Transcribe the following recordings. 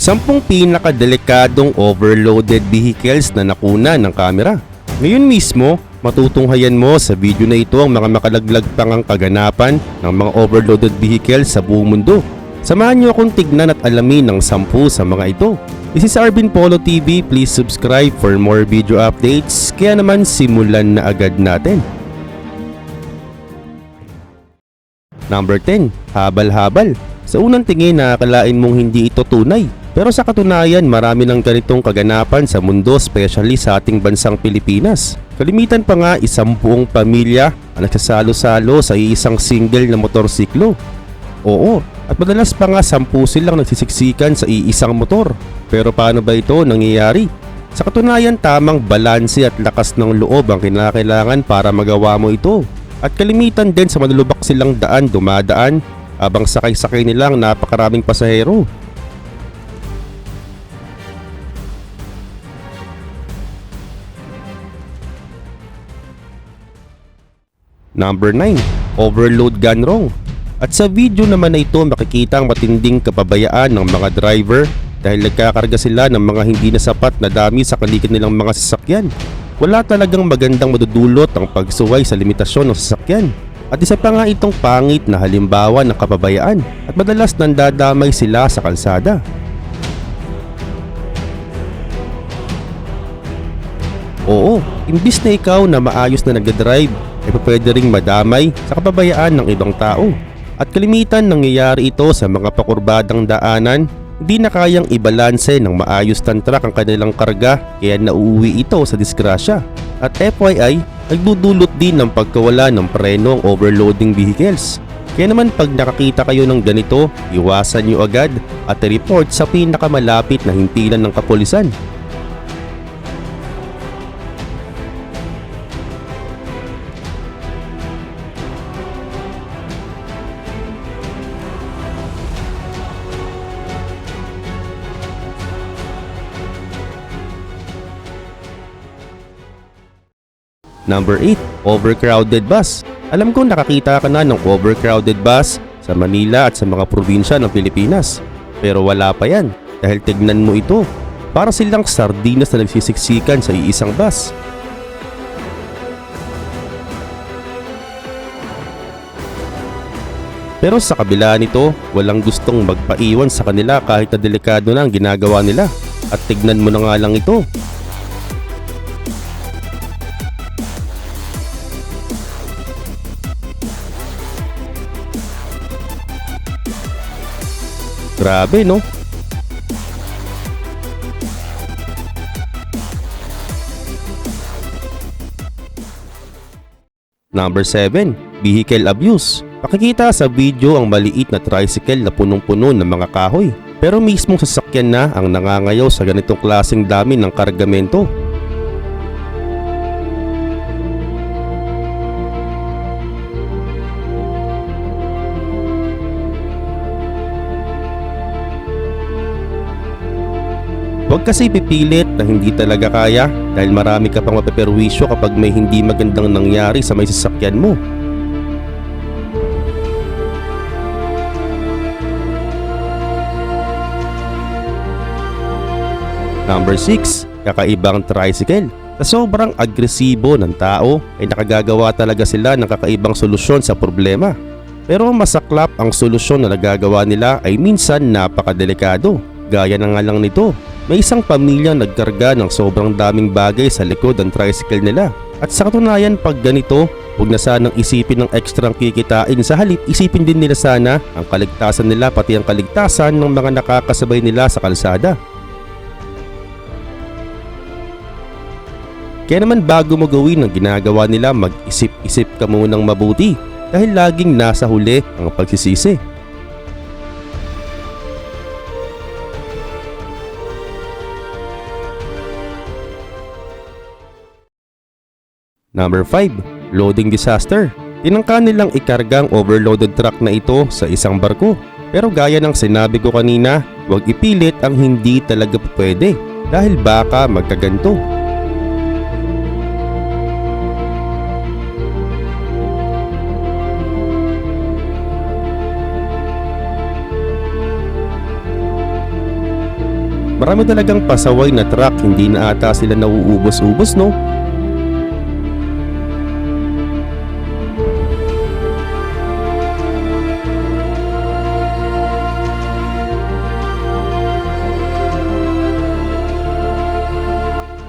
10 pinakadelikadong overloaded vehicles na nakuna ng kamera. Ngayon mismo, matutunghayan mo sa video na ito ang mga makalaglag pang kaganapan ng mga overloaded vehicles sa buong mundo. Samahan niyo akong tignan at alamin ng 10 sa mga ito. This is Arvin Polo TV. Please subscribe for more video updates. Kaya naman simulan na agad natin. Number 10. Habal-habal. Sa unang tingin nakakalain mong hindi ito tunay. Pero sa katunayan marami ng ganitong kaganapan sa mundo, especially sa ating bansang Pilipinas. Kalimitan pa nga 10 pamilya ang nagsasalo-salo sa isang single na motorsiklo. Oo, at madalas pa nga 10 silang nagsisiksikan sa iisang motor. Pero paano ba ito nangyayari? Sa katunayan tamang balanse at lakas ng loob ang kinakailangan para magawa mo ito. At kalimitan din sa malulubak silang daan dumadaan habang sakay-sakay nilang napakaraming pasahero. Number 9. Overload gone wrong. At sa video naman na ito makikita ang matinding kapabayaan ng mga driver dahil nagkakarga sila ng mga hindi na sapat na dami sa kaligid nilang mga sasakyan. Wala talagang magandang madudulot ang pagsuway sa limitasyon ng sasakyan. At isa pa nga itong pangit na halimbawa ng kapabayaan at madalas nandadamay sila sa kalsada. Oo, imbis na ikaw na maayos na nagdadrive ay pwede ring madamay sa kapabayaan ng ibang tao. At kalimitan nangyayari ito sa mga pakurbadang daanan, hindi na kayang ibalanse ng maayos ng truck ang kanilang karga kaya nauuwi ito sa disgrasya. At FYI, nagdudulot din ng pagkawala ng preno ang overloading vehicles. Kaya naman pag nakakita kayo ng ganito, iwasan nyo agad at i-report sa pinakamalapit na himpilan ng kapulisan. Number 8. Overcrowded bus. Alam ko nakakita ka na ng overcrowded bus sa Manila at sa mga probinsya ng Pilipinas. Pero wala pa yan dahil tignan mo ito. Para silang sardinas na nagsisiksikan sa iisang bus. Pero sa kabila nito, walang gustong magpaiwan sa kanila kahit na delikado na ang ginagawa nila. At tignan mo na nga lang ito. Grabe, no? Number 7. Vehicle abuse. Makikita sa video ang maliit na tricycle na punong-puno ng mga kahoy. Pero mismong sasakyan na ang nangangayaw sa ganitong klaseng dami ng kargamento. Huwag kasi pipilit na hindi talaga kaya dahil marami ka pang mapeperwisyo kapag may hindi magandang nangyari sa may sasakyan mo. Number 6. Kakaibang tricycle. Sa sobrang agresibo ng tao ay nakagagawa talaga sila ng kakaibang solusyon sa problema. Pero masaklap ang solusyon na nagagawa nila ay minsan napakadelikado. Gaya na nga lang nito. May isang pamilya nagkarga ng sobrang daming bagay sa likod ng tricycle nila. At sa katunayan pag ganito, huwag na sanang isipin ng ekstrang kikitain, sa halip isipin din nila sana ang kaligtasan nila pati ang kaligtasan ng mga nakakasabay nila sa kalsada. Kaya naman bago mo gawin ang ginagawa nila, mag-isip-isip ka munang mabuti dahil laging nasa huli ang pagsisisi. Number 5. Loading disaster. Tinangka nilang ikarga ang overloaded truck na ito sa isang barko. Pero gaya ng sinabi ko kanina, huwag ipilit ang hindi talaga pwede dahil baka magkaganto. Marami talagang pasaway na truck, hindi na ata sila nauubos-ubos, no?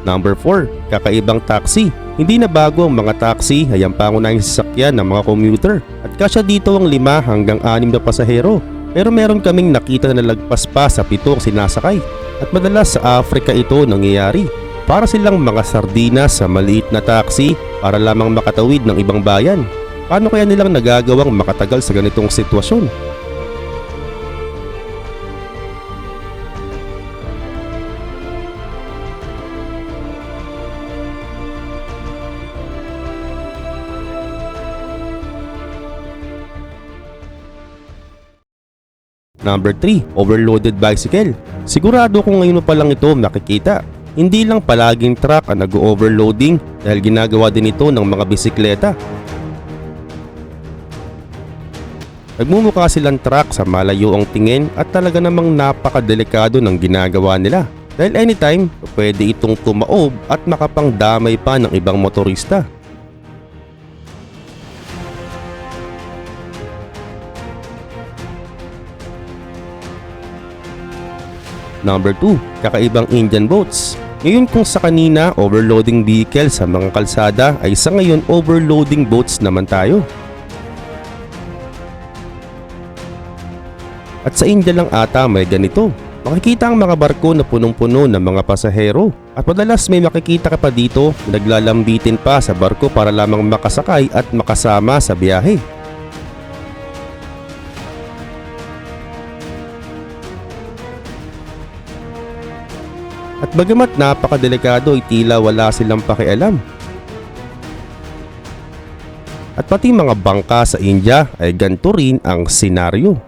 Number 4, kakaibang taxi. Hindi na bago ang mga taxi ay ang pangunahing sasakyan ng mga commuter at kasya dito ang 5 hanggang 6 na pasahero. Pero meron kaming nakita na lagpas pa sa 7 ang sinasakay at madalas sa Africa ito nangyayari. Para silang mga sardinas sa maliit na taxi para lamang makatawid ng ibang bayan. Paano kaya nilang nagagawang makatagal sa ganitong sitwasyon? Number 3, overloaded bicycle. Sigurado kung ngayon mo pa lang ito makikita. Hindi lang palaging truck ang nag-overloading dahil ginagawa din ito ng mga bisikleta. Nagmumukha silang truck sa malayo ang tingin at talaga namang napakadelikado ng ginagawa nila. Dahil anytime, pwede itong tumaob at makapangdamay pa ng ibang motorista. Number 2, kakaibang Indian boats. Ngayon kung sa kanina overloading vehicle sa mga kalsada ay sa ngayon overloading boats naman tayo. At sa India lang ata may ganito. Makikita ang mga barko na punong-puno ng mga pasahero. At madalas may makikita ka pa dito naglalambitin pa sa barko para lamang makasakay at makasama sa biyahe. At bagamat napakadelikado ay tila wala silang pakialam. At pati mga bangka sa India ay ganito rin ang senaryo.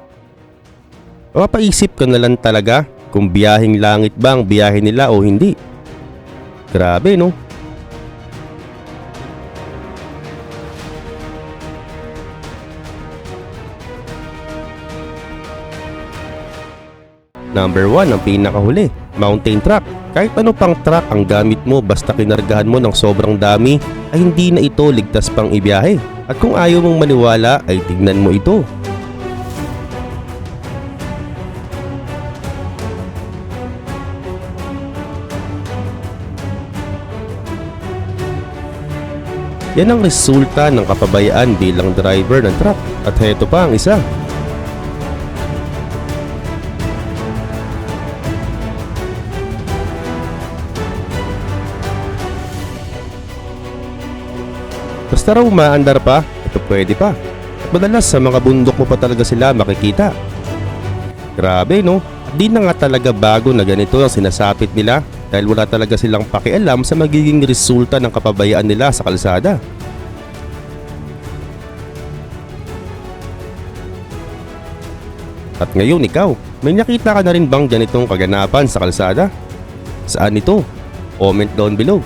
Mapaisip ka na lang talaga kung biyaheng langit ba ang biyahe nila o hindi. Grabe, no? Number 1 ang pinakahuli, mountain truck. Kahit ano pang truck ang gamit mo basta kinargahan mo ng sobrang dami ay hindi na ito ligtas pang ibiyahe. At kung ayaw mong maniwala ay tignan mo ito. Yan ang resulta ng kapabayaan bilang driver ng truck. At heto pa ang isa. Basta raw umaandar pa, ito pwede pa. At madalas sa mga bundok mo pa talaga sila makikita. Grabe, no? At di na nga talaga bago na ganito ang sinasapit nila dahil wala talaga silang pakialam sa magiging resulta ng kapabayaan nila sa kalsada. At ngayon ikaw, may nakita ka na rin bang ganitong kaganapan sa kalsada? Saan ito? Comment down below.